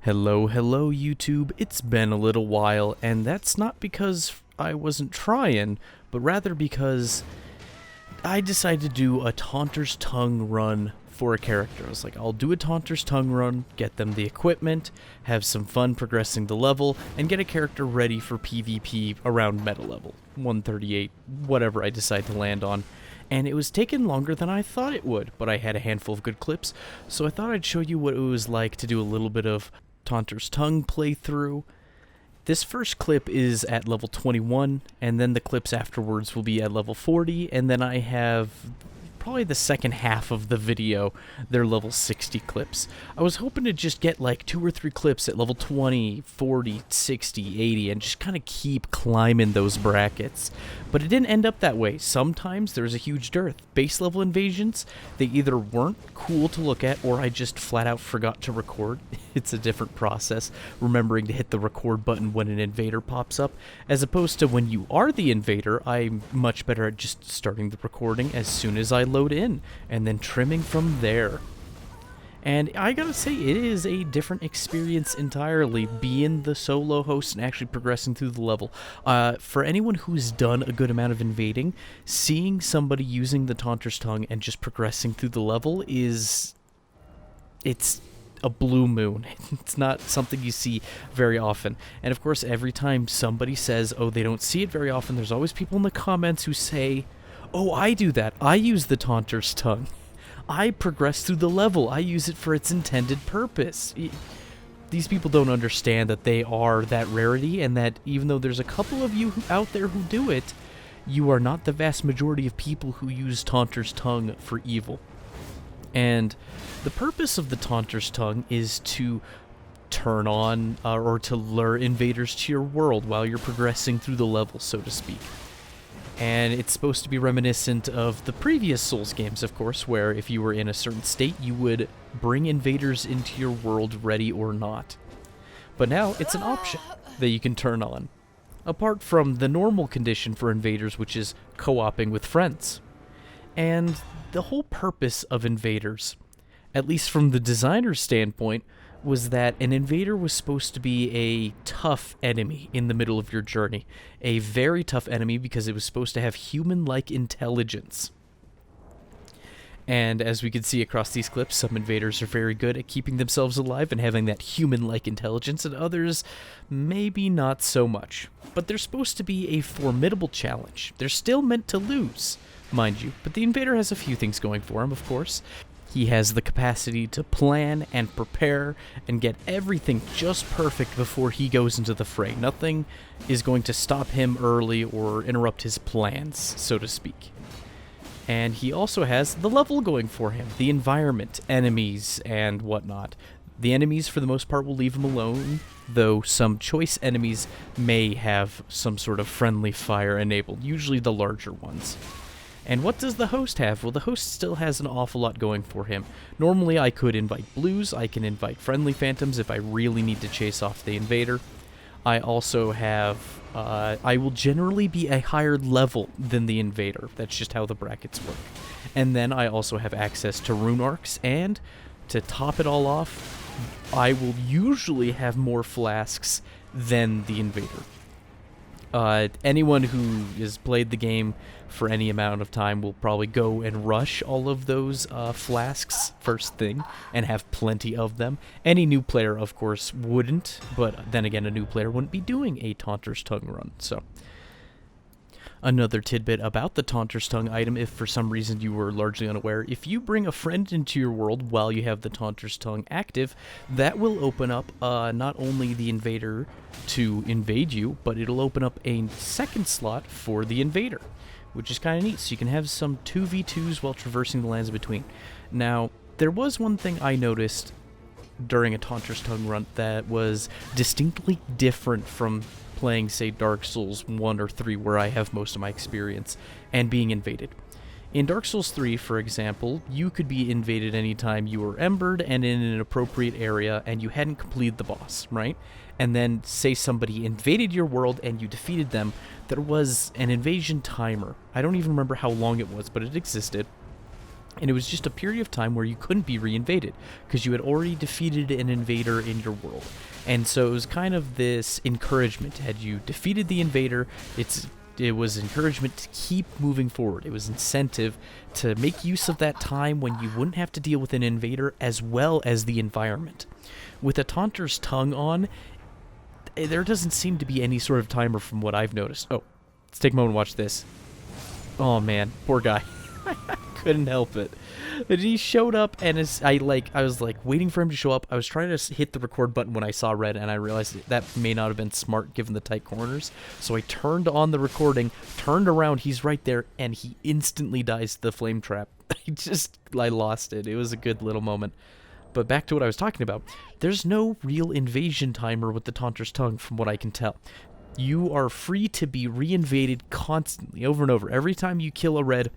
Hello, YouTube. It's been a little while, and that's not because I wasn't trying, but rather because I decided to do a Taunter's Tongue run for a character. I was like, I'll do a Taunter's Tongue run, get them the equipment, have some fun progressing the level, and get a character ready for PvP around meta level, 138, whatever I decide to land on. And it was taking longer than I thought it would, but I had a handful of good clips, so I thought I'd show you what it was like to do a little bit of Taunter's Tongue playthrough. This first clip is at level 21, and then the clips afterwards will be at level 40, and then I have probably the second half of the video, they're level 60 clips. I was hoping to just get like 2 or 3 clips at level 20, 40, 60, 80, and just kind of keep climbing those brackets. But it didn't end up that way. Sometimes there's a huge dearth. Base level invasions, they either weren't cool to look at, or I just flat out forgot to record. It's a different process, remembering to hit the record button when an invader pops up, as opposed to when you are the invader. I'm much better at just starting the recording as soon as I load in, and then trimming from there. And I gotta say, it is a different experience entirely, being the solo host and actually progressing through the level. For anyone who's done a good amount of invading, seeing somebody using the Taunter's Tongue and just progressing through the level it's a blue moon. It's not something you see very often. And of course, every time somebody says, oh, they don't see it very often, there's always people in the comments who say, oh, I do that. I use the Taunter's Tongue. I progress through the level. I use it for its intended purpose. These people don't understand that they are that rarity, and that even though there's a couple of you out there who do it, you are not the vast majority of people who use Taunter's Tongue for evil. And the purpose of the Taunter's Tongue is to turn on or to lure invaders to your world while you're progressing through the level, so to speak. And it's supposed to be reminiscent of the previous Souls games, of course, where if you were in a certain state, you would bring invaders into your world ready or not. But now it's an option that you can turn on, apart from the normal condition for invaders, which is co-oping with friends. And the whole purpose of invaders, at least from the designer's standpoint, was that an invader was supposed to be a tough enemy in the middle of your journey. A very tough enemy because it was supposed to have human-like intelligence. And as we can see across these clips, some invaders are very good at keeping themselves alive and having that human-like intelligence, and others maybe not so much. But they're supposed to be a formidable challenge. They're still meant to lose, mind you, but the invader has a few things going for him, of course. He has the capacity to plan and prepare and get everything just perfect before he goes into the fray. Nothing is going to stop him early or interrupt his plans, so to speak. And he also has the level going for him, the environment, enemies, and whatnot. The enemies, for the most part, will leave him alone, though some choice enemies may have some sort of friendly fire enabled, usually the larger ones. And what does the host have? Well, the host still has an awful lot going for him. Normally, I could invite blues, I can invite friendly phantoms if I really need to chase off the invader. I also have, I will generally be a higher level than the invader. That's just how the brackets work. And then I also have access to rune arcs, and to top it all off, I will usually have more flasks than the invader. Anyone who has played the game for any amount of time will probably go and rush all of those flasks first thing and have plenty of them. Any new player, of course, wouldn't, but then again, a new player wouldn't be doing a Taunter's Tongue run, so. Another tidbit about the Taunter's Tongue item, if for some reason you were largely unaware, if you bring a friend into your world while you have the Taunter's Tongue active, that will open up not only the invader to invade you, but it'll open up a second slot for the invader, which is kind of neat, so you can have some 2v2s while traversing the lands between. Now, there was one thing I noticed during a Taunter's Tongue run that was distinctly different from playing, say, Dark Souls 1 or 3, where I have most of my experience, and being invaded. In Dark Souls 3, for example, you could be invaded anytime you were embered and in an appropriate area and you hadn't completed the boss, right? And then, say somebody invaded your world and you defeated them, there was an invasion timer. I don't even remember how long it was, but it existed. And it was just a period of time where you couldn't be reinvaded because you had already defeated an invader in your world. And so it was kind of this encouragement. Had you defeated the invader, it was encouragement to keep moving forward. It was incentive to make use of that time when you wouldn't have to deal with an invader as well as the environment. With a Taunter's Tongue on, there doesn't seem to be any sort of timer from what I've noticed. Oh, let's take a moment and watch this. Oh man, poor guy. Couldn't help it. But he showed up, and I was like waiting for him to show up. I was trying to hit the record button when I saw red, and I realized that may not have been smart given the tight corners. So I turned on the recording, turned around, he's right there, and he instantly dies to the flame trap. I lost it. It was a good little moment. But back to what I was talking about. There's no real invasion timer with the Taunter's Tongue from what I can tell. You are free to be reinvaded constantly, over and over. Every time you kill a red,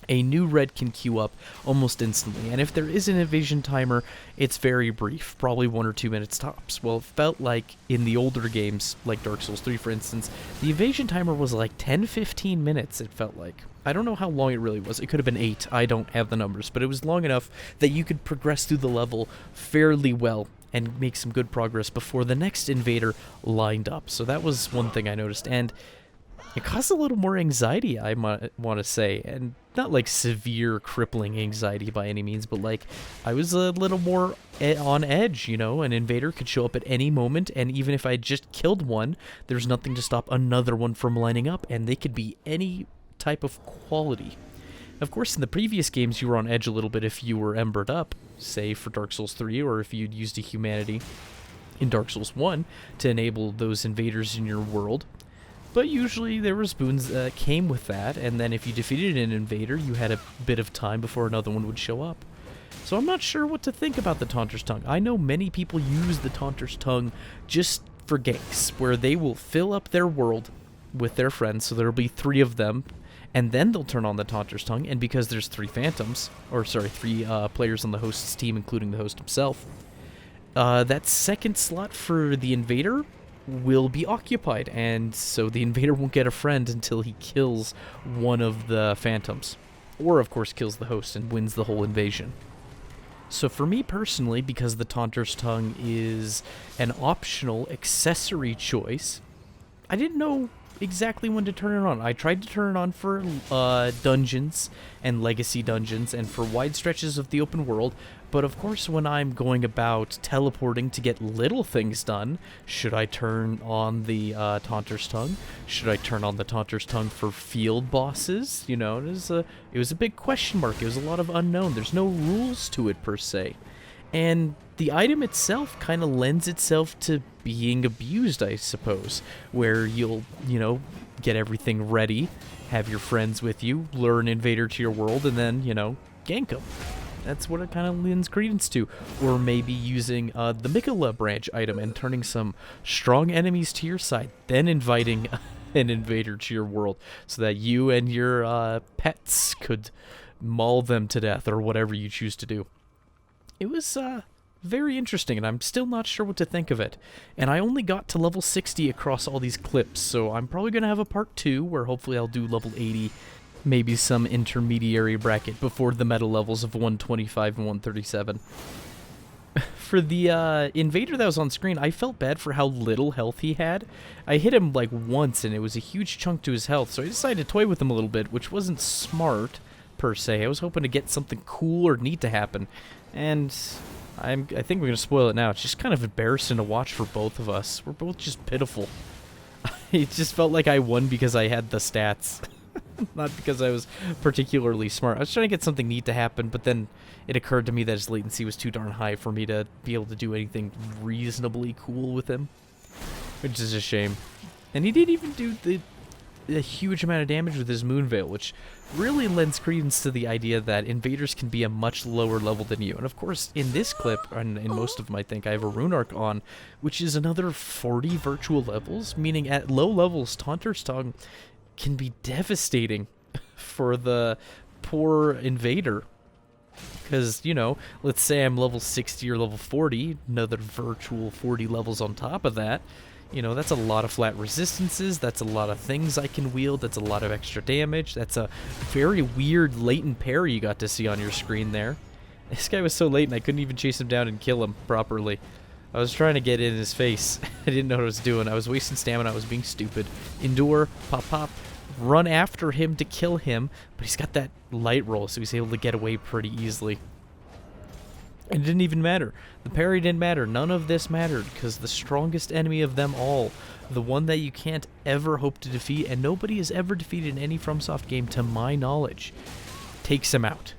a new red can queue up almost instantly. And if there is an invasion timer, it's very brief, probably 1 or 2 minutes tops. Well, it felt like in the older games, like Dark Souls 3 for instance, the invasion timer was like 10-15 minutes, it felt like. I don't know how long it really was. It could have been 8. I don't have the numbers, but it was long enough that you could progress through the level fairly well and make some good progress before the next invader lined up. So that was one thing I noticed, and it caused a little more anxiety, I want to say, and not like severe crippling anxiety by any means, but like I was a little more on edge, you know. An invader could show up at any moment, and even if I just killed one, there's nothing to stop another one from lining up, and they could be any type of quality. Of course, in the previous games, you were on edge a little bit if you were embered up, say for Dark Souls 3, or if you'd used a humanity in Dark Souls 1 to enable those invaders in your world. But usually there was boons that came with that, and then if you defeated an invader, you had a bit of time before another one would show up. So I'm not sure what to think about the Taunter's Tongue. I know many people use the Taunter's Tongue just for ganks, where they will fill up their world with their friends, so there'll be 3 of them, and then they'll turn on the Taunter's Tongue, and because there's 3 phantoms, or sorry, 3 players on the host's team, including the host himself, that second slot for the invader will be occupied, and so the invader won't get a friend until he kills one of the phantoms, or of course kills the host and wins the whole invasion. So for me personally, because the Taunter's Tongue is an optional accessory choice, I didn't know exactly when to turn it on. I tried to turn it on for dungeons and legacy dungeons and for wide stretches of the open world, but of course when I'm going about teleporting to get little things done, should I turn on the Taunter's Tongue? Should I turn on the Taunter's Tongue for field bosses? You know, it was a big question mark. It was a lot of unknown. There's no rules to it per se. And the item itself kind of lends itself to being abused, I suppose, where you'll, you know, get everything ready, have your friends with you, lure an invader to your world, and then, you know, gank them. That's what it kind of lends credence to. Or maybe using the Mikola branch item and turning some strong enemies to your side, then inviting an invader to your world so that you and your pets could maul them to death or whatever you choose to do. It was very interesting, and I'm still not sure what to think of it. And I only got to level 60 across all these clips, so I'm probably going to have a part 2 where hopefully I'll do level 80, maybe some intermediary bracket before the meta levels of 125 and 137. For the invader that was on screen, I felt bad for how little health he had. I hit him like once, and it was a huge chunk to his health, so I decided to toy with him a little bit, which wasn't smart per se. I was hoping to get something cool or neat to happen. And I think we're going to spoil it now. It's just kind of embarrassing to watch for both of us. We're both just pitiful. It just felt like I won because I had the stats. Not because I was particularly smart. I was trying to get something neat to happen, but then it occurred to me that his latency was too darn high for me to be able to do anything reasonably cool with him. Which is a shame. And he didn't even do a huge amount of damage with his Moon Veil, which really lends credence to the idea that invaders can be a much lower level than you. And of course, in this clip, and in most of them I think, I have a Rune Arc on, which is another 40 virtual levels, meaning at low levels, Taunter's Tongue can be devastating for the poor invader. Because, you know, let's say I'm level 60 or level 40, another virtual 40 levels on top of that. You know, that's a lot of flat resistances, that's a lot of things I can wield, that's a lot of extra damage, that's a very weird latent parry you got to see on your screen there. This guy was so latent I couldn't even chase him down and kill him properly. I was trying to get in his face. I didn't know what I was doing. I was wasting stamina, I was being stupid. Endure, pop pop, run after him to kill him, but he's got that light roll, so he's able to get away pretty easily. It didn't even matter. The parry didn't matter. None of this mattered, because the strongest enemy of them all, the one that you can't ever hope to defeat, and nobody has ever defeated in any FromSoft game to my knowledge, takes him out.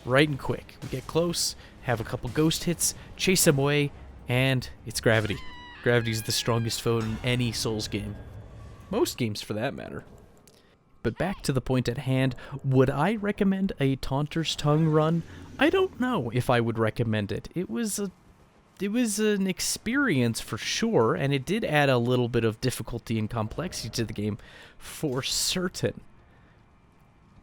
Right and quick. We get close, have a couple ghost hits, chase him away, and it's Gravity. Gravity's the strongest foe in any Souls game. Most games, for that matter. But back to the point at hand, would I recommend a Taunter's Tongue run? I don't know if I would recommend it. It was an experience for sure, and it did add a little bit of difficulty and complexity to the game for certain.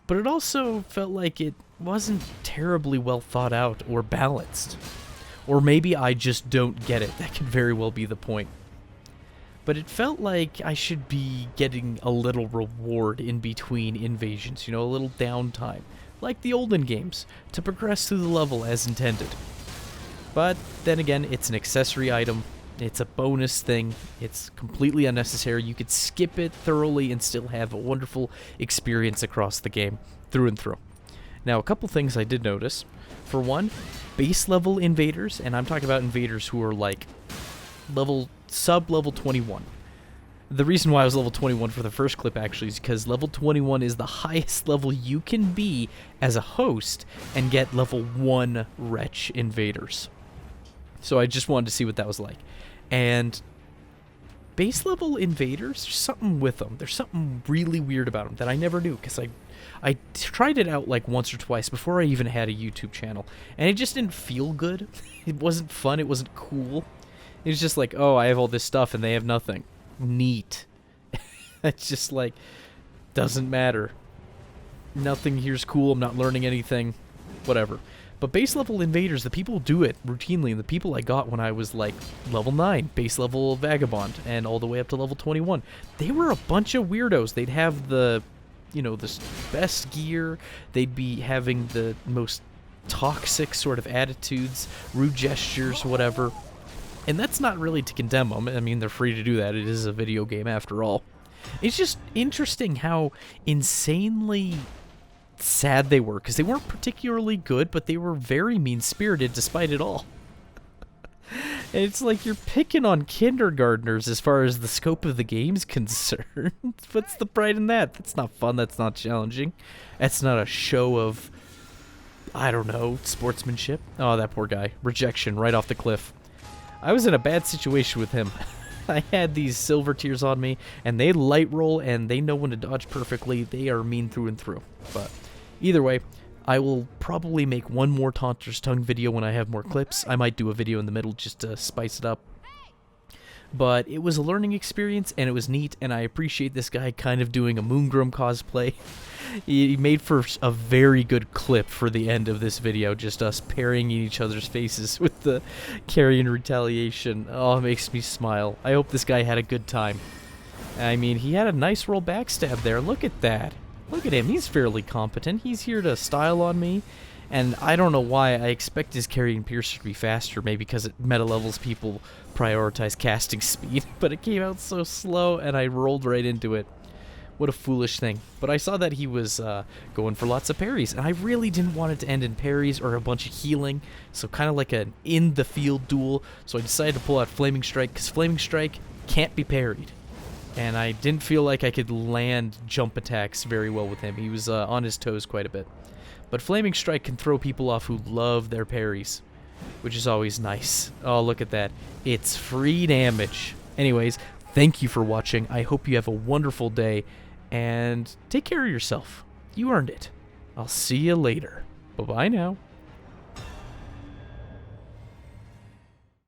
But it also felt like it wasn't terribly well thought out or balanced. Or maybe I just don't get it. That could very well be the point. But it felt like I should be getting a little reward in between invasions, you know, a little downtime, like the olden games, to progress through the level as intended. But then again, it's an accessory item, it's a bonus thing, it's completely unnecessary. You could skip it thoroughly and still have a wonderful experience across the game, through and through. Now, a couple things I did notice. For one, base level invaders, and I'm talking about invaders who are like sub-level 21. The reason why I was level 21 for the first clip actually is because level 21 is the highest level you can be as a host and get level 1 wretch invaders. So I just wanted to see what that was like. And base level invaders, there's something with them. There's something really weird about them that I never knew, because I tried it out like once or twice before I even had a YouTube channel, and it just didn't feel good. It wasn't fun, it wasn't cool. It was just like, oh, I have all this stuff and they have nothing. Neat. It's just like, doesn't matter. Nothing here's cool, I'm not learning anything. Whatever. But base level invaders, the people do it routinely, and the people I got when I was like level 9, base level vagabond, and all the way up to level 21, they were a bunch of weirdos. They'd have the, you know, the best gear, they'd be having the most toxic sort of attitudes, rude gestures, whatever. And that's not really to condemn them. I mean, they're free to do that. It is a video game after all. It's just interesting how insanely sad they were, because they weren't particularly good, but they were very mean-spirited despite it all. And it's like you're picking on kindergartners as far as the scope of the game's concerned. What's the pride in that? That's not fun. That's not challenging. That's not a show of, I don't know, sportsmanship. Oh, that poor guy. Rejection right off the cliff. I was in a bad situation with him. I had these silver tears on me, and they light roll, and they know when to dodge perfectly. They are mean through and through. But either way, I will probably make one more Taunter's Tongue video when I have more clips. I might do a video in the middle just to spice it up. But it was a learning experience, and it was neat, and I appreciate this guy kind of doing a Moongrum cosplay. He made for a very good clip for the end of this video, just us parrying in each other's faces with the carrion retaliation. Oh, it makes me smile. I hope this guy had a good time. I mean, he had a nice roll backstab there. Look at that. Look at him. He's fairly competent. He's here to style on me. And I don't know why. I expect his carrying piercer to be faster, maybe because at meta levels people prioritize casting speed. But it came out so slow, and I rolled right into it. What a foolish thing. But I saw that he was going for lots of parries, and I really didn't want it to end in parries or a bunch of healing, so kind of like an in-the-field duel. So I decided to pull out Flaming Strike, because Flaming Strike can't be parried. And I didn't feel like I could land jump attacks very well with him. He was on his toes quite a bit. But Flaming Strike can throw people off who love their parries, which is always nice. Oh, look at that. It's free damage. Anyways, thank you for watching. I hope you have a wonderful day, and take care of yourself. You earned it. I'll see you later. Bye-bye now.